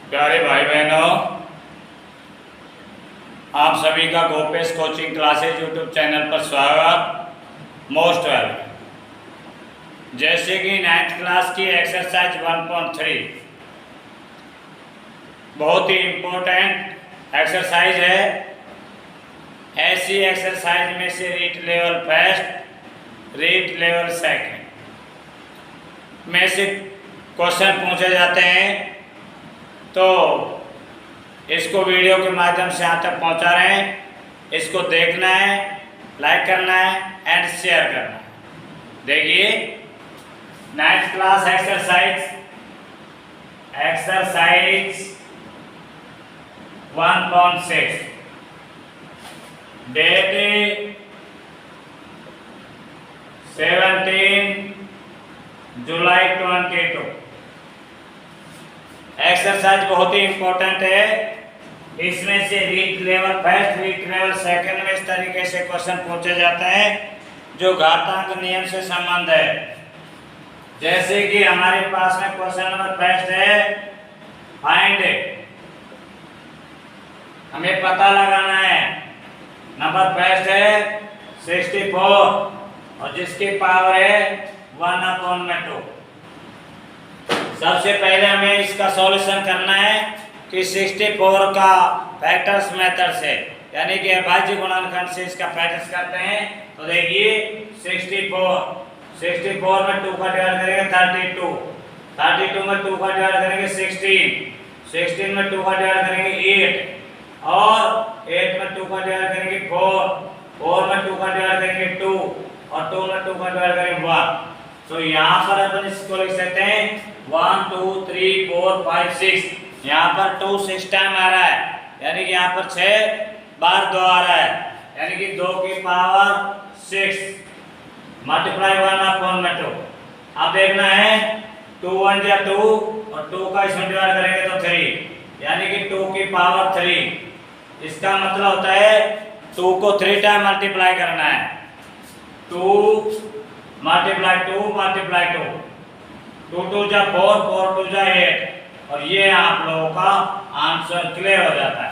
प्यारे भाई बहनों, आप सभी का Gopesh coaching classes YouTube channel पर स्वागत। Most welcome. जैसे कि 9th क्लास की एक्सरसाइज 1.3 बहुत ही इम्पोर्टेंट एक्सरसाइज है। ऐसी एक्सरसाइज में से read level first, read level second में से क्वेश्चन पूछे जाते हैं, तो इसको वीडियो के माध्यम से यहाँ तक पहुँचा रहे हैं। इसको देखना है, लाइक करना है एंड शेयर करना है। देखिए 9th क्लास एक्सरसाइज 1.6 डेट 17 जुलाई 22। एक्सरसाइज बहुत ही इंपॉर्टेंट है। इसमें से read level first, read level second में इस तरीके से क्वेश्चन पूछे जाते हैं जो घातांक नियम से संबंध है। जैसे कि हमारे पास में क्वेश्चन नंबर फर्स्ट है, फाइंड, हमें पता लगाना है। नंबर फर्स्ट है 64 और जिसकी पावर है 1/2। सबसे पहले हमें इसका सॉल्यूशन करना है कि 64 का फैक्टर्स मेथड से, यानी कि अभाज्य गुणनखंड से इसका फैक्टर्स करते हैं। तो देखिए 64 में 2 का डिवाइड करेंगे 32 में 2 का डिवाइड करेंगे 16 में 2 का डिवाइड करेंगे 8 और 8 में 2 का डिवाइड करेंगे 4 में 2 का डिवाइड करेंगे 2 और 2 में 2 का डिवाइड करेंगे 1। तो यहाँ पर अपन इसको लिख सकते हैं 1 2 3 4 5 6। यहाँ पर 2 6 टाइम आ रहा है, यानी कि यहाँ पर 6 बार 2 आ रहा है, यानी कि 2 की पावर 6 मल्टीप्लाई 1/2। अब देखना है 2 1 या 2 और 2 का इसमें डिवाइड करेंगे तो 3, यानी कि 2 की पावर 3। इसका मतलब होता है 2 को 3 टाइम मल्टीप्लाई करना है। 2 मल्टीप्लाई 2 मल्टीप्लाई 2, 2 2 जा 4, 4 2 जा 8, और ये आप लोगों का आंसर क्लियर हो जाता है।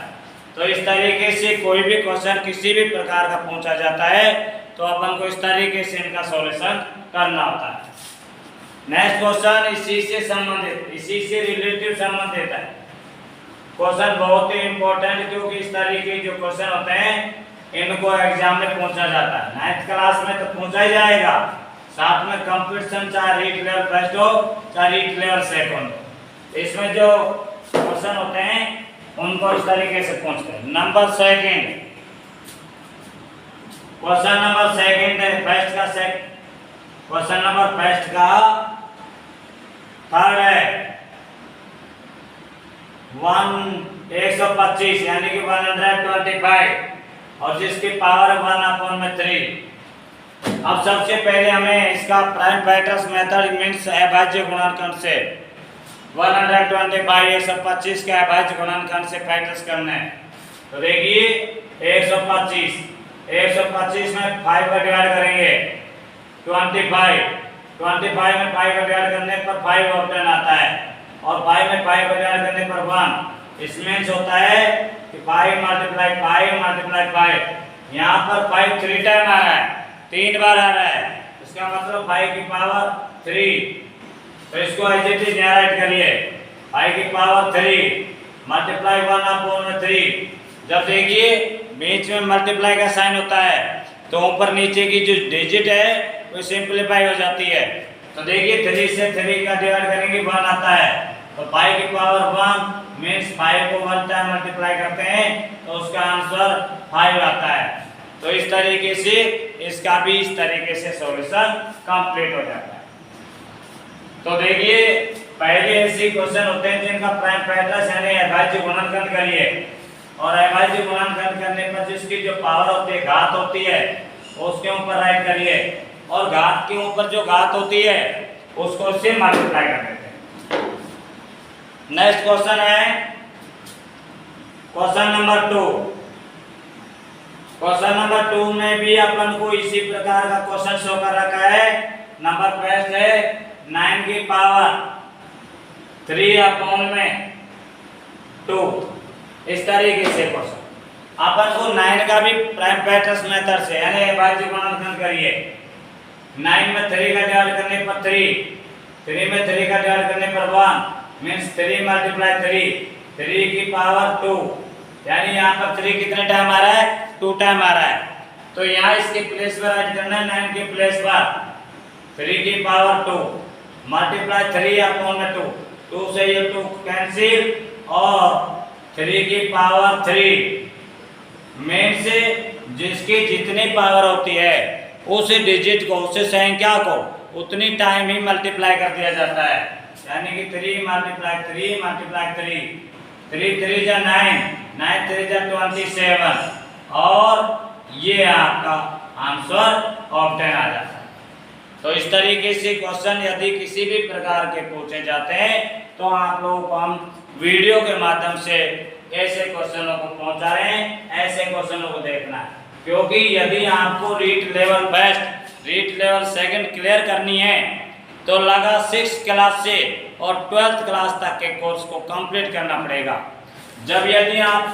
तो इस तरीके से कोई भी क्वेश्चन किसी भी प्रकार का पूछा जाता है तो अपन को इस तरीके से इनका सॉल्यूशन करना होता है। नेक्स्ट क्वेश्चन इसी से संबंधित, इसी से रिलेटिव संबंधित है। क्वेश्चन बहुत ही इंपॉर्टेंट, क्योंकि इस तरीके जो क्वेश्चन होते हैं इनको एग्जाम में पूछा जाता है। 9th क्लास में तो पूछा ही जाएगा, साथ में कंपटीशन चाहे रीड लेवल फर्स्ट हो चाहे रीड लेवल सेकंड हो, इसमें जो क्वेश्चन होते हैं उनको इस तरीके से पूछते हैं। Number second, question number second है फर्स्ट का क्वेश्चन नंबर फर्स्ट का थर्ड है 125 यानी कि 125 और जिसकी पावर 1/3। अब सबसे पहले हमें इसका प्राइम फैक्टर्स मेथड मींस अभाज्य गुणनखंड से 125 125 के अभाज्य गुणनखंड से फैक्टर्स करना है। तो देखिए 125 में 5 का डिवाइड करेंगे 25 में 5 का डिवाइड करने पर 5 ऑप्शन आता है और 5 में 5 का डिवाइड करने पर 1। इसमें होता है कि 5 मल्टीप्लाई 5, यहाँ पर 5 3 टाइम आ रहा है, 3 बार आ रहा है, इसका मतलब 5 की पावर 3। तो इसको एज इट इज राइट करिए 5 की पावर 3 मल्टीप्लाई 1/3। जब देखिए बीच में मल्टीप्लाई का साइन होता है तो ऊपर नीचे की जो डिजिट है वो सिंपलीफाई हो जाती है। तो देखिए 3 से 3 का डिवाइड करेंगे 1 आता है, तो 5 की पावर 1 मींस 5 को 1 टाइम मल्टीप्लाई करते हैं तो उसका आंसर 5 आता है। तो इस तरीके से इसका भी इस तरीके से सॉल्यूशन कंप्लीट हो जाता है। तो देखिए पहले ऐसे क्वेश्चन होते हैं जिनका प्राइम फैक्टर्स यानी अभाज्य गुणनखंड करिए, और अभाज्य गुणनखंड करने पर जिसकी जो पावर होती है घात होती है उसके ऊपर राइट करिए, और घात के ऊपर जो घात होती है उसको से मल्टीप्लाई कर देते हैं। नेक्स्ट क्वेश्चन है क्वेश्चन नंबर 2। क्वेश्चन नंबर 2 में भी अपन को इसी प्रकार का क्वेश्चन शो कर रखा है। नंबर फर्स्ट है 9 की पावर 3 अपॉन में 2। इस तरीके से क्वेश्चन अपन को 9 का भी प्राइम फैक्टर्स मेथड से यानी अविभाज्य गुणनखंड करिए। 9 में 3 का डिवाइड करने पर 3 में 3 का डिवाइड करने पर 1 मींस 3 मल्टीप्लाई 3 की पावर 2, यानी यहाँ पर 3 कितने टाइम आ रहा है, 2 टाइम आ रहा है। तो यहाँ इसके प्लेस पर ऐड करना है 9 के प्लेस पर 3 की पावर 2 मल्टीप्लाई 3 अपॉन में 2 से ये 2 कैंसिल और 3 की पावर 3 में से जिसकी जितनी पावर होती है उस डिजिट को, उस संख्या को उतनी टाइम ही मल्टीप्लाई कर दिया जाता है। यानी कि 3 मल्टीप्लाई 3 मल्टीप्लाई 3 3 जा 9 9 3 जा 27 और ये आपका आंसर ऑप्टेन आ जाता है। तो इस तरीके से क्वेश्चन यदि किसी भी प्रकार के पूछे जाते हैं तो आप लोगों को हम वीडियो के माध्यम से ऐसे क्वेश्चनों को पहुंचा रहे हैं, ऐसे क्वेश्चनों को देखना है। क्योंकि यदि आपको REET level first, REET level second clear करनी है तो लगा 6th क्लास से और 12th क्लास तक के कोर्स को कंप्लीट करना पड़ेगा। जब यदि आप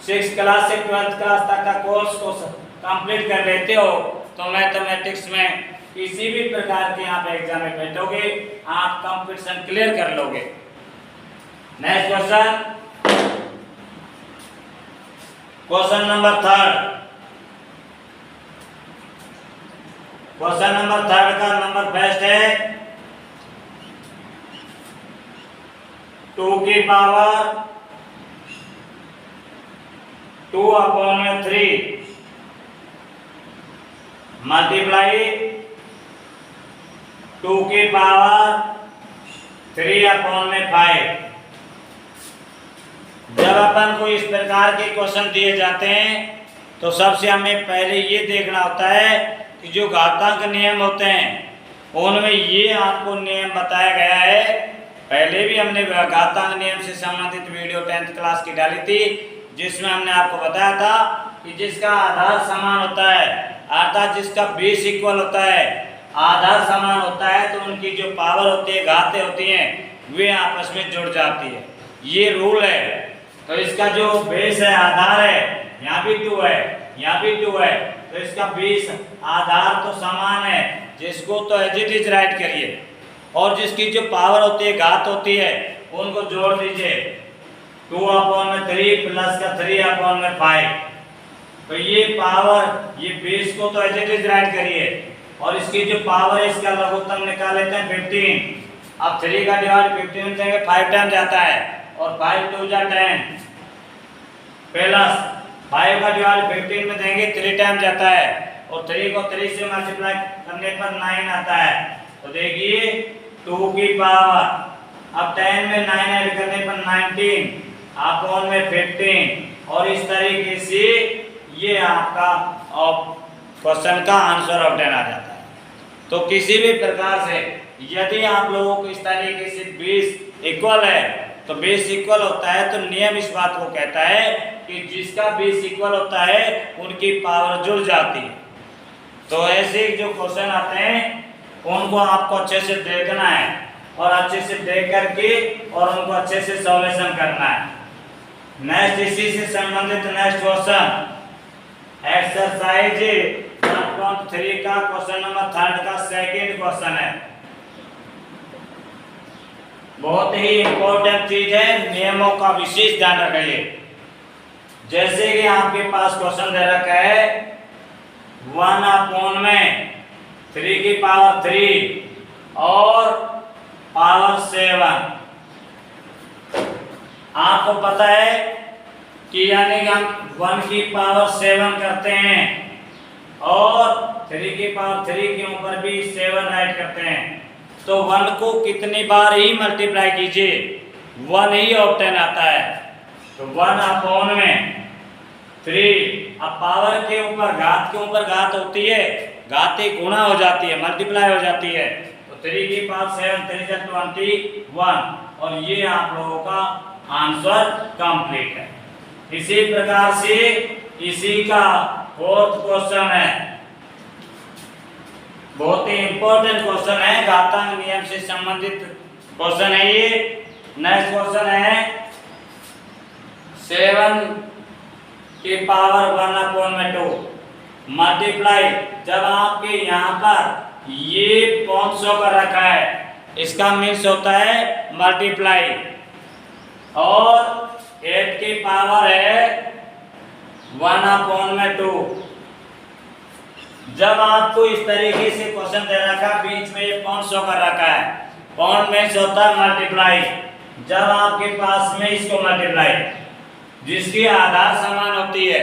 6th क्लास से 12th क्लास तक का कोर्स को कंप्लीट कर लेते हो तो मैथमेटिक्स में किसी भी प्रकार के आप एग्जाम में बैठोगे आप कंपटीशन क्लियर कर लोगे। Next question, question number 3। Question number 3 का नंबर बेस्ट है 2 की पावर 2 अपॉन में 3 मल्टीप्लाई 2 की पावर 3 अपॉन में 5। जब अपन को इस प्रकार के क्वेश्चन दिए जाते हैं तो सबसे हमें पहले ये देखना होता है कि जो घातांक नियम होते हैं उनमें ये आपको नियम बताया गया है। पहले भी हमने घातांक नियम से संबंधित वीडियो 10th क्लास की डाली थी जिसमें हमने आपको बताया था कि जिसका आधार समान होता है अर्थात जिसका बेस इक्वल होता है, आधार समान होता है तो उनकी जो पावर होती है, घातें होती हैं वे आपस में जुड़ जाती है। ये रूल है। तो इसका जो बेस है, आधार है, यहाँ भी 2 है, यहाँ भी 2 है, तो इसका बेस आधार तो समान है, जिसको तो एज इट इज राइट करिए और जिसकी जो पावर होती है, घात होती है, उनको जोड़ दीजिए 2 अपॉन में 3 प्लस का 3 अपॉन में 5। तो ये पावर, ये बेस को तो एज इट इज राइट करिए और इसकी जो पावर है इसका लघुत्तम निकाल लेते हैं 15। अब 3 का डिवाइड 15 में देंगे 5 टाइम जाता है और 5 2 जा 10 प्लस 5 का डिवाइड 15 में देंगे 3 टाइम जाता है और 3 को 3 से मल्टीप्लाई करने पर 9 आता है। तो देखिए 2 की पावर, अब 10 में 9 ऐड करने पर 19 अपॉन में 15 और इस तरीके से ये आपका क्वेश्चन का आंसर ऑब्टेन आ जाता है। तो किसी भी प्रकार से यदि आप लोगों को इस तरीके से बेस इक्वल है तो बेस इक्वल होता है तो नियम इस बात को कहता है कि जिसका बेस इक्वल होता है उनकी पावर जुड़ जाती है। तो ऐसे जो क्वेश्चन आते हैं उनको आपको अच्छे से देखना है और अच्छे से देख करके और उनको अच्छे से सॉल्यूशन करना है। नेक्स्ट इसी से संबंधित नेक्स्ट क्वेश्चन एक्सरसाइज 1.3 का क्वेश्चन नंबर 3 का सेकंड क्वेश्चन है। बहुत ही इंपॉर्टेंट चीज है, नियमों का विशेष ध्यान रखिए। जैसे कि आपके पास क्वेश्चन दे रखा है 1 अपॉन में 3 की पावर 3 और पावर 7। आपको पता है कि यानी कि हम 1 की पावर 7 करते हैं और 3 की पावर 3 के ऊपर भी 7 राइट करते हैं। तो 1 को कितनी बार ही मल्टीप्लाई कीजिए 1 ही ऑप्टेन आता है। तो 1 अपॉन में 3, अब पावर के ऊपर घात के ऊपर घात होती है, घातें गुणा हो जाती है, मल्टीप्लाई हो जाती है। तो 3 की पावर 7 3 जा 21 और ये आप लोगों का आंसर कंप्लीट है। इसी प्रकार से इसी का 4th क्वेश्चन है, बहुत ही इंपॉर्टेंट क्वेश्चन है, घातांक नियम से संबंधित क्वेश्चन है ये। नेक्स्ट क्वेश्चन है 7 की पावर 1/2 मल्टीप्लाई, जब आपके यहाँ पर ये पॉइंट शो कर रखा है, इसका मीन्स होता है मल्टीप्लाई। और 8 की पावर है 1/2। जब आपको इस तरीके से क्वेश्चन दे रखा है, बीच में ये पॉइंट शो कर रखा है, पॉइंट मीन्स होता है मल्टीप्लाई। जब आपके पास में इसको मल्टीप्लाई, जिसकी आधार समान होती है,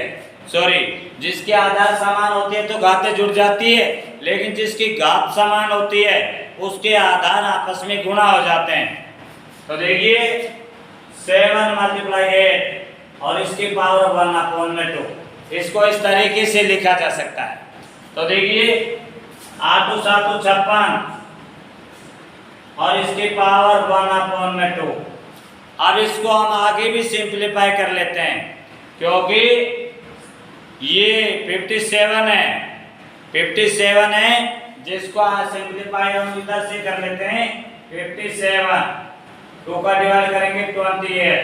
जिसकी आधार समान होती है तो घातें जुड़ जाती है, लेकिन जिसकी घात समान होती है उसके आधार आपस में गुणा हो जाते हैं। तो देखिए 7 × 8 और इसकी पावर 1/2, इसको इस तरीके से लिखा जा सकता है। तो देखिए 8 × 7 = 56 और इसकी पावर 1/2। अब इसको हम आगे भी सिंप्लीफाई कर लेते हैं, क्योंकि ये 57 है, 57 है, जिसको सिंप्लीफाई हम इधर से कर लेते हैं। 57 2 का डिवाइड करेंगे 28,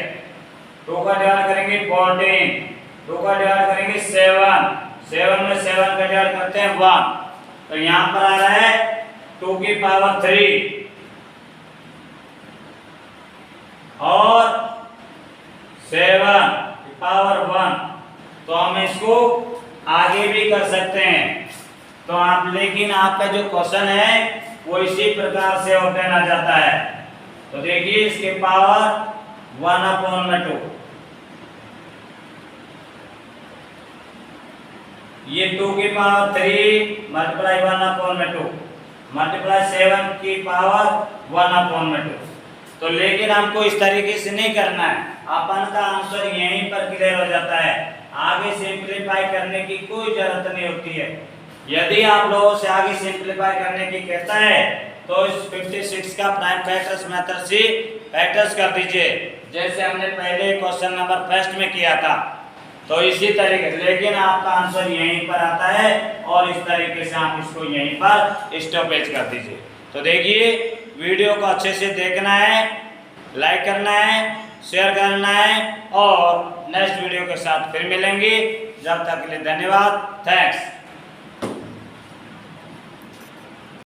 2 का डिवाइड करेंगे 14, 2 का डिवाइड करेंगे 7 में 7 का डिवाइड करते हैं 1। तो यहाँ पर आ रहा है 2 की पावर 3 और 7 की पावर 1। तो हम इसको आगे भी कर सकते हैं। तो आप, लेकिन आपका जो क्वेश्चन है वो इसी प्रकार से ओपन आ जाता है। तो देखिए इसके पावर 1/2, ये 2 की पावर 3 मल्टीप्लाई 1/2 मल्टीप्लाई 7 की पावर 1/2। तो लेकिन हमको इस तरीके से नहीं करना है, अपन का आंसर यहीं पर क्लियर हो जाता है, आगे सिंप्लीफाई करने की कोई जरूरत नहीं होती है। यदि आप लोगों से आगे सिंप्लीफाई करने की कहता है तो इस 56 का प्राइम फैक्टर्स मेथड से फैक्टर्स कर दीजिए, जैसे हमने पहले क्वेश्चन नंबर फर्स्ट में किया था। तो इसी तरीके से, लेकिन आपका आंसर यहीं पर आता है और इस तरीके से आप इसको यहीं पर स्टॉपेज कर दीजिए। तो देखिए वीडियो को अच्छे से देखना है, लाइक करना है, शेयर करना है और नेक्स्ट वीडियो के साथ फिर मिलेंगे। जब तक के लिए धन्यवाद, थैंक्स।